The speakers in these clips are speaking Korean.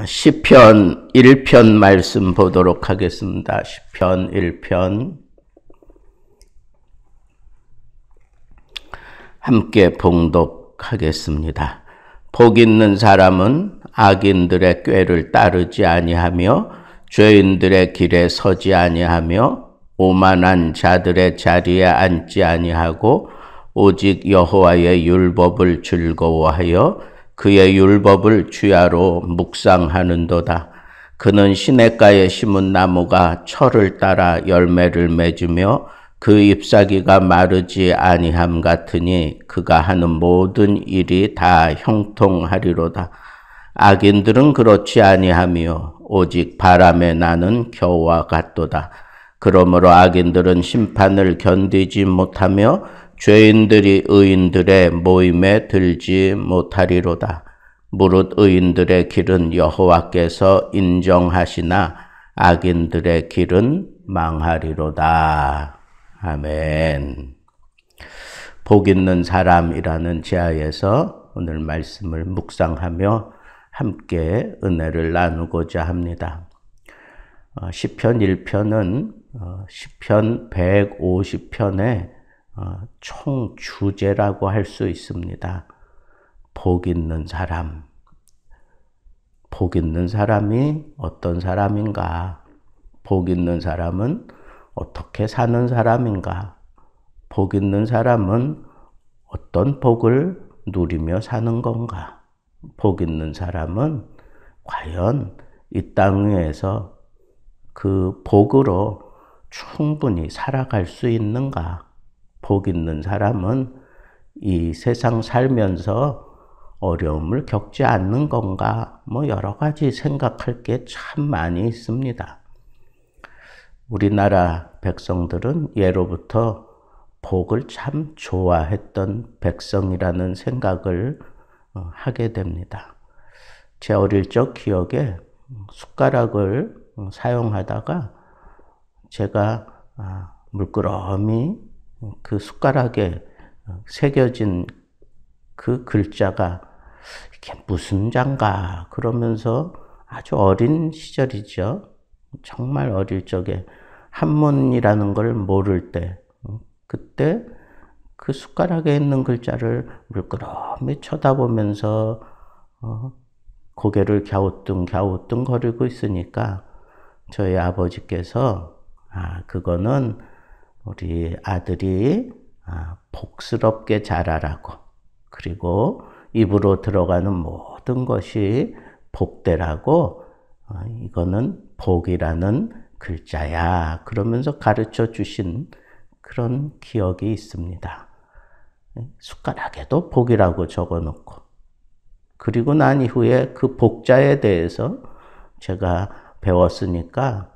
시편 1편 말씀 보도록 하겠습니다. 시편 1편 함께 봉독하겠습니다. 복 있는 사람은 악인들의 꾀를 따르지 아니하며 죄인들의 길에 서지 아니하며 오만한 자들의 자리에 앉지 아니하고 오직 여호와의 율법을 즐거워하여 그의 율법을 주야로 묵상하는도다. 그는 시냇가에 심은 나무가 철을 따라 열매를 맺으며 그 잎사귀가 마르지 아니함 같으니 그가 하는 모든 일이 다 형통하리로다. 악인들은 그렇지 아니하며 오직 바람에 나는 겨와 같도다. 그러므로 악인들은 심판을 견디지 못하며 죄인들이 의인들의 모임에 들지 못하리로다. 무릇 의인들의 길은 여호와께서 인정하시나 악인들의 길은 망하리로다. 아멘. 복 있는 사람이라는 제하에서 오늘 말씀을 묵상하며 함께 은혜를 나누고자 합니다. 시편 1편은 시편 150편의 총 주제라고 할 수 있습니다. 복 있는 사람. 복 있는 사람이 어떤 사람인가? 복 있는 사람은 어떻게 사는 사람인가? 복 있는 사람은 어떤 복을 누리며 사는 건가? 복 있는 사람은 과연 이 땅 위에서 그 복으로 충분히 살아갈 수 있는가? 복 있는 사람은 이 세상 살면서 어려움을 겪지 않는 건가? 여러 가지 생각할 게 참 많이 있습니다. 우리나라 백성들은 예로부터 복을 참 좋아했던 백성이라는 생각을 하게 됩니다. 제 어릴 적 기억에 숟가락을 사용하다가 제가 물끄러미 그 숟가락에 새겨진 그 글자가 이게 무슨 자인가 그러면서 아주 어린 시절이죠. 정말 어릴 적에 한문이라는 걸 모를 때 그때 그 숟가락에 있는 글자를 물끄러미 쳐다보면서 고개를 갸우뚱 거리고 있으니까 저희 아버지께서 그거는 우리 아들이 복스럽게 자라라고, 그리고 입으로 들어가는 모든 것이 복되라고, 이거는 복이라는 글자야 그러면서 가르쳐 주신 그런 기억이 있습니다. 숟가락에도 복이라고 적어놓고, 그리고 난 이후에 그 복자에 대해서 제가 배웠으니까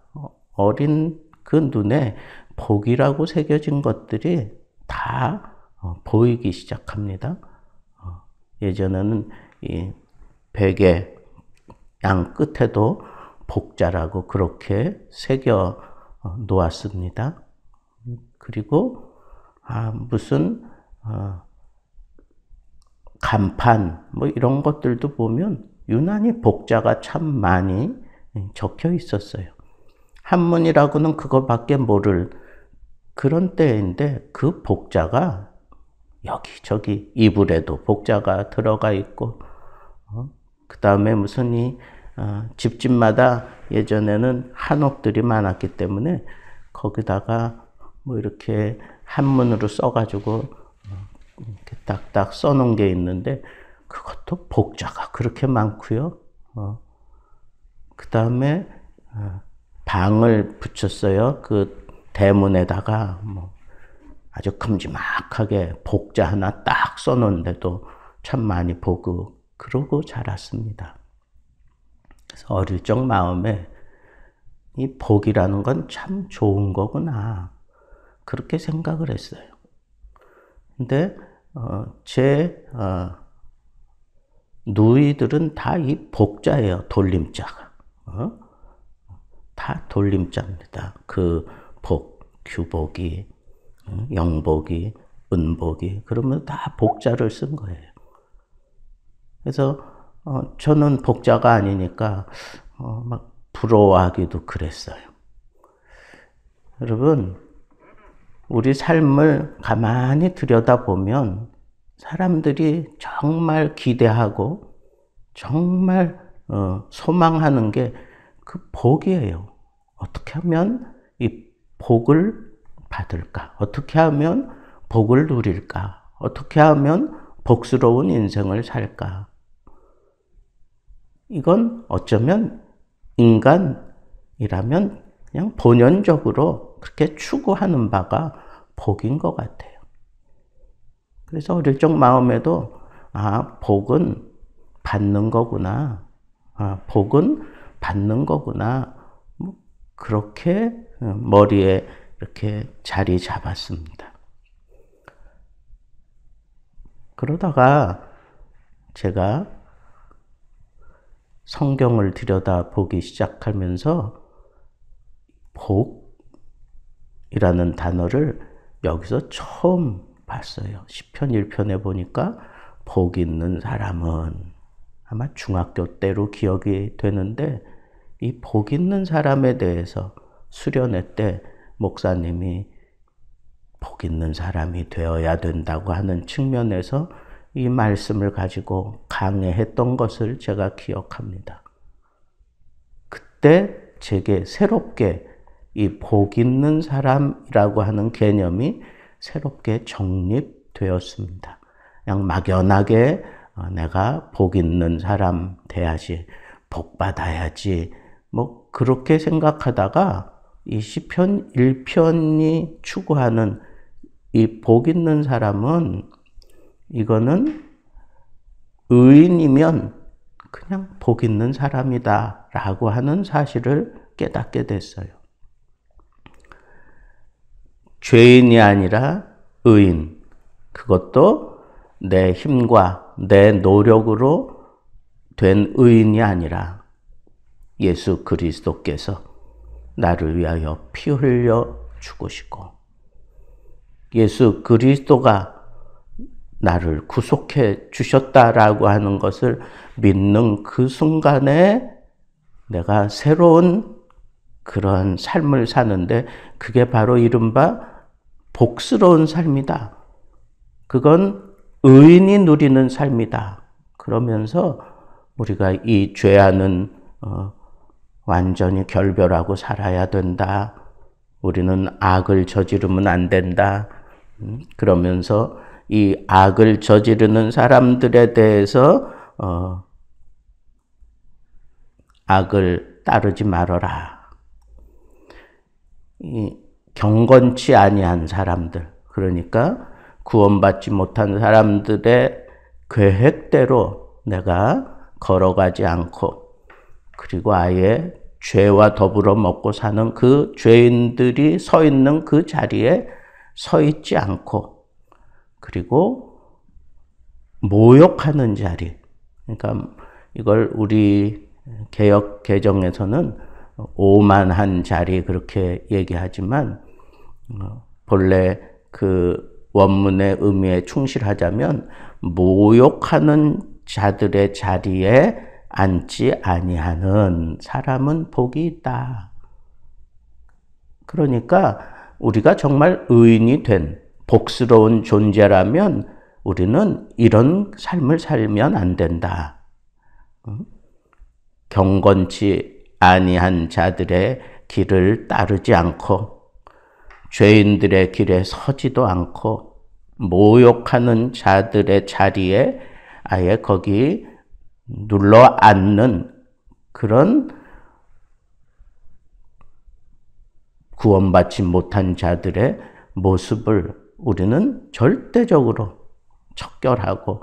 어린 그 눈에 복이라고 새겨진 것들이 다 보이기 시작합니다. 예전에는 이 베개 양 끝에도 복자라고 그렇게 새겨 놓았습니다. 그리고 무슨 간판 이런 것들도 보면 유난히 복자가 참 많이 적혀 있었어요. 한문이라고는 그거밖에 모를 그런 때인데 그 복자가 여기저기 이불에도 복자가 들어가 있고, 그 다음에 무슨 집집마다 예전에는 한옥들이 많았기 때문에 거기다가 이렇게 한문으로 써가지고 이렇게 딱딱 써놓은 게 있는데 그것도 복자가 그렇게 많고요. 그 다음에 방을 붙였어요. 그 대문에다가 아주 큼지막하게 복자 하나 딱 써놓은데도 참 많이 보고 그러고 자랐습니다. 그래서 어릴 적 마음에 이 복이라는 건 참 좋은 거구나 그렇게 생각을 했어요. 근데 제 누이들은 다 이 복자예요. 돌림자가. 다 돌림자입니다. 그 복, 규복이, 영복이, 은복이, 그러면 다 복자를 쓴 거예요. 그래서 저는 복자가 아니니까 막 부러워하기도 그랬어요. 여러분, 우리 삶을 가만히 들여다보면 사람들이 정말 기대하고 정말 소망하는 게 그 복이에요. 어떻게 하면 이 복을 받을까? 어떻게 하면 복을 누릴까? 어떻게 하면 복스러운 인생을 살까? 이건 어쩌면 인간이라면 그냥 본연적으로 그렇게 추구하는 바가 복인 것 같아요. 그래서 어릴 적 마음에도 복은 받는 거구나. 복은 받는 거구나. 뭐 그렇게 머리에 이렇게 자리 잡았습니다. 그러다가 제가 성경을 들여다보기 시작하면서 복이라는 단어를 여기서 처음 봤어요. 시편 1편에 보니까 복 있는 사람은, 아마 중학교 때로 기억이 되는데, 이 복 있는 사람에 대해서 수련회 때 목사님이 복 있는 사람이 되어야 된다고 하는 측면에서 이 말씀을 가지고 강해했던 것을 제가 기억합니다. 그때 제게 새롭게 이 복 있는 사람이라고 하는 개념이 새롭게 정립되었습니다. 그냥 막연하게 내가 복 있는 사람 돼야지, 복 받아야지, 뭐 그렇게 생각하다가 이 시편 1편이 추구하는 이 복 있는 사람은, 이거는 의인이면 그냥 복 있는 사람이다 라고 하는 사실을 깨닫게 됐어요. 죄인이 아니라 의인, 그것도 내 힘과 내 노력으로 된 의인이 아니라 예수 그리스도께서 나를 위하여 피 흘려 죽으시고 예수 그리스도가 나를 구속해 주셨다라고 하는 것을 믿는 그 순간에 내가 새로운 그런 삶을 사는데, 그게 바로 이른바 복스러운 삶이다. 그건 의인이 누리는 삶이다. 그러면서 우리가 이 죄와는 완전히 결별하고 살아야 된다. 우리는 악을 저지르면 안 된다. 그러면서 이 악을 저지르는 사람들에 대해서 악을 따르지 말아라. 이 경건치 아니한 사람들, 그러니까 구원받지 못한 사람들의 계획대로 내가 걸어가지 않고, 그리고 아예 죄와 더불어 먹고 사는 그 죄인들이 서 있는 그 자리에 서 있지 않고, 그리고 모욕하는 자리, 그러니까 이걸 우리 개역 개정에서는 오만한 자리 그렇게 얘기하지만, 본래 그 원문의 의미에 충실하자면 모욕하는 자들의 자리에 앉지 아니하는 사람은 복이 있다. 그러니까 우리가 정말 의인이 된 복스러운 존재라면 우리는 이런 삶을 살면 안 된다. 경건치 아니한 자들의 길을 따르지 않고, 죄인들의 길에 서지도 않고, 모욕하는 자들의 자리에 아예 거기 눌러 앉는 그런 구원받지 못한 자들의 모습을 우리는 절대적으로 척결하고,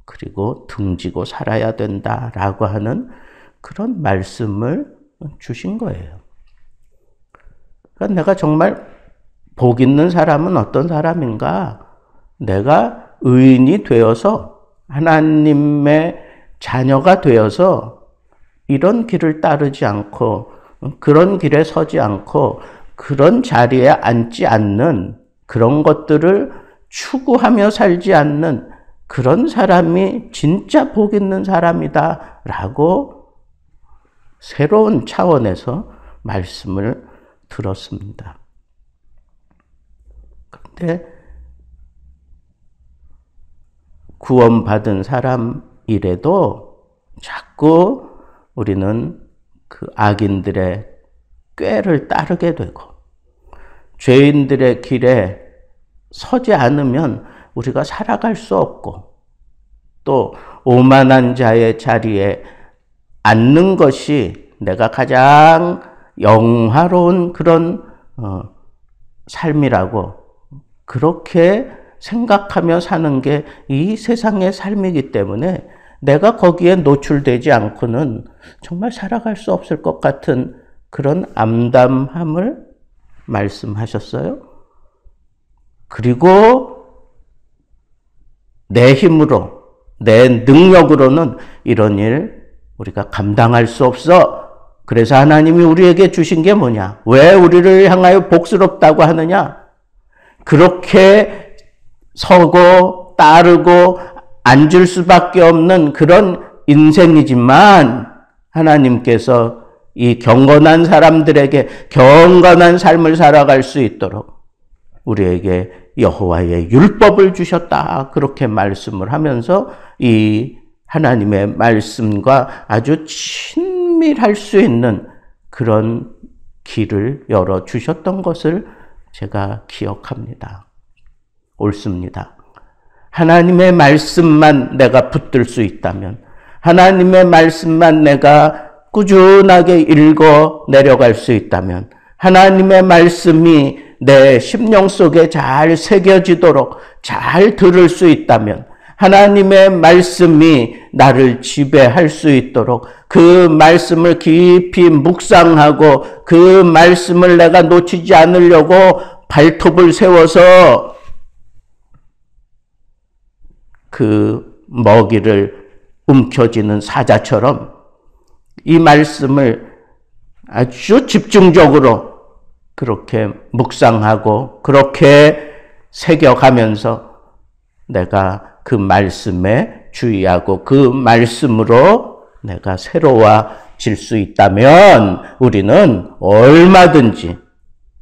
그리고 등지고 살아야 된다라고 하는 그런 말씀을 주신 거예요. 그러니까 내가 정말 복 있는 사람은 어떤 사람인가? 내가 의인이 되어서 하나님의 자녀가 되어서 이런 길을 따르지 않고, 그런 길에 서지 않고, 그런 자리에 앉지 않는, 그런 것들을 추구하며 살지 않는 그런 사람이 진짜 복 있는 사람이다 라고 새로운 차원에서 말씀을 들었습니다. 그런데 구원받은 사람이라도 자꾸 우리는 그 악인들의 꾀를 따르게 되고 죄인들의 길에 서지 않으면 우리가 살아갈 수 없고 또 오만한 자의 자리에 앉는 것이 내가 가장 영화로운 그런 삶이라고 그렇게 생각하며 사는 게 이 세상의 삶이기 때문에 내가 거기에 노출되지 않고는 정말 살아갈 수 없을 것 같은 그런 암담함을 말씀하셨어요. 그리고 내 힘으로, 내 능력으로는 이런 일 우리가 감당할 수 없어. 그래서 하나님이 우리에게 주신 게 뭐냐? 왜 우리를 향하여 복스럽다고 하느냐? 그렇게 서고 따르고 앉을 수밖에 없는 그런 인생이지만 하나님께서 이 경건한 사람들에게 경건한 삶을 살아갈 수 있도록 우리에게 여호와의 율법을 주셨다. 그렇게 말씀을 하면서 이 하나님의 말씀과 아주 친밀할 수 있는 그런 길을 열어주셨던 것을 제가 기억합니다. 옳습니다. 하나님의 말씀만 내가 붙들 수 있다면, 하나님의 말씀만 내가 꾸준하게 읽어 내려갈 수 있다면, 하나님의 말씀이 내 심령 속에 잘 새겨지도록 잘 들을 수 있다면, 하나님의 말씀이 나를 지배할 수 있도록 그 말씀을 깊이 묵상하고 그 말씀을 내가 놓치지 않으려고 발톱을 세워서 그 먹이를 움켜쥐는 사자처럼 이 말씀을 아주 집중적으로 그렇게 묵상하고 그렇게 새겨가면서 내가 그 말씀에 주의하고 그 말씀으로 내가 새로워질 수 있다면 우리는 얼마든지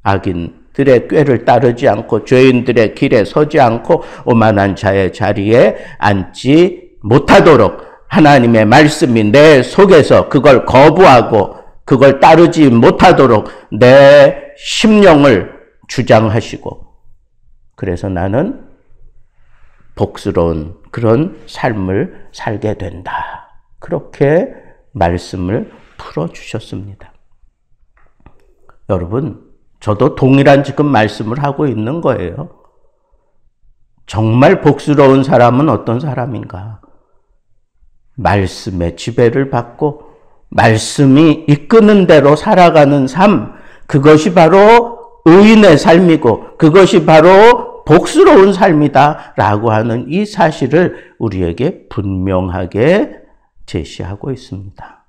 악인들의 꾀를 따르지 않고 죄인들의 길에 서지 않고 오만한 자의 자리에 앉지 못하도록 하나님의 말씀이 내 속에서 그걸 거부하고 그걸 따르지 못하도록 내 심령을 주장하시고 그래서 나는 복스러운 그런 삶을 살게 된다. 그렇게 말씀을 풀어주셨습니다. 여러분, 저도 동일한 지금 말씀을 하고 있는 거예요. 정말 복스러운 사람은 어떤 사람인가? 말씀의 지배를 받고 말씀이 이끄는 대로 살아가는 삶, 그것이 바로 의인의 삶이고 그것이 바로 복스러운 삶이다 라고 하는 이 사실을 우리에게 분명하게 제시하고 있습니다.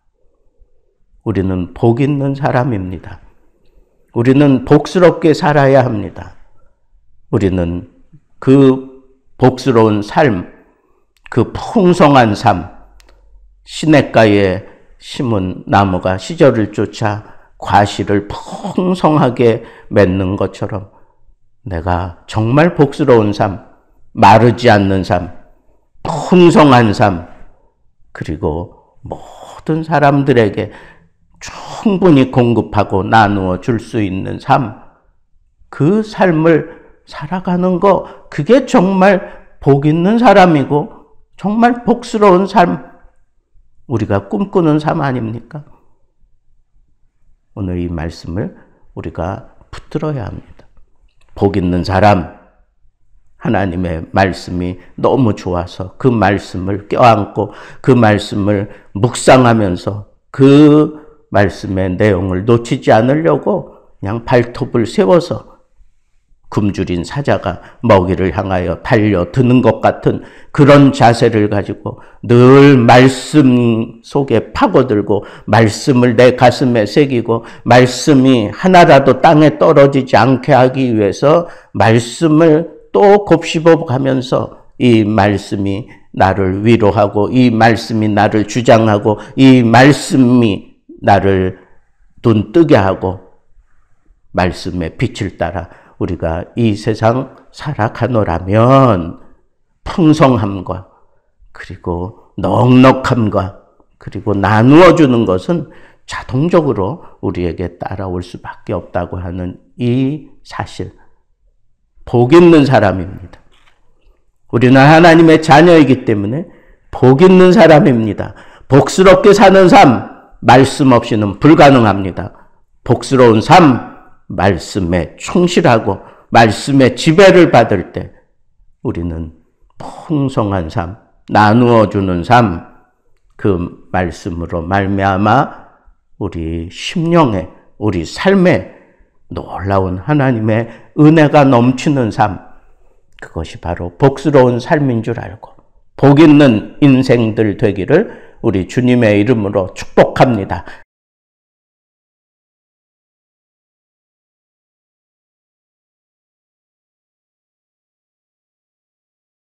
우리는 복 있는 사람입니다. 우리는 복스럽게 살아야 합니다. 우리는 그 복스러운 삶, 그 풍성한 삶, 시냇가에 심은 나무가 시절을 쫓아 과실을 풍성하게 맺는 것처럼 내가 정말 복스러운 삶, 마르지 않는 삶, 풍성한 삶, 그리고 모든 사람들에게 충분히 공급하고 나누어 줄 수 있는 삶, 그 삶을 살아가는 거, 그게 정말 복 있는 사람이고 정말 복스러운 삶, 우리가 꿈꾸는 삶 아닙니까? 오늘 이 말씀을 우리가 붙들어야 합니다. 복 있는 사람, 하나님의 말씀이 너무 좋아서 그 말씀을 껴안고 그 말씀을 묵상하면서 그 말씀의 내용을 놓치지 않으려고 그냥 발톱을 세워서 굶주린 사자가 먹이를 향하여 달려드는 것 같은 그런 자세를 가지고 늘 말씀 속에 파고들고 말씀을 내 가슴에 새기고 말씀이 하나라도 땅에 떨어지지 않게 하기 위해서 말씀을 또 곱씹어 가면서 이 말씀이 나를 위로하고 이 말씀이 나를 주장하고 이 말씀이 나를 눈뜨게 하고 말씀의 빛을 따라 우리가 이 세상 살아가노라면 풍성함과 그리고 넉넉함과 그리고 나누어 주는 것은 자동적으로 우리에게 따라올 수밖에 없다고 하는 이 사실. 복 있는 사람입니다. 우리는 하나님의 자녀이기 때문에 복 있는 사람입니다. 복스럽게 사는 삶, 말씀 없이는 불가능합니다. 복스러운 삶, 말씀에 충실하고 말씀의 지배를 받을 때 우리는 풍성한 삶, 나누어 주는 삶, 그 말씀으로 말미암아 우리 심령에, 우리 삶에 놀라운 하나님의 은혜가 넘치는 삶, 그것이 바로 복스러운 삶인 줄 알고 복 있는 인생들 되기를 우리 주님의 이름으로 축복합니다.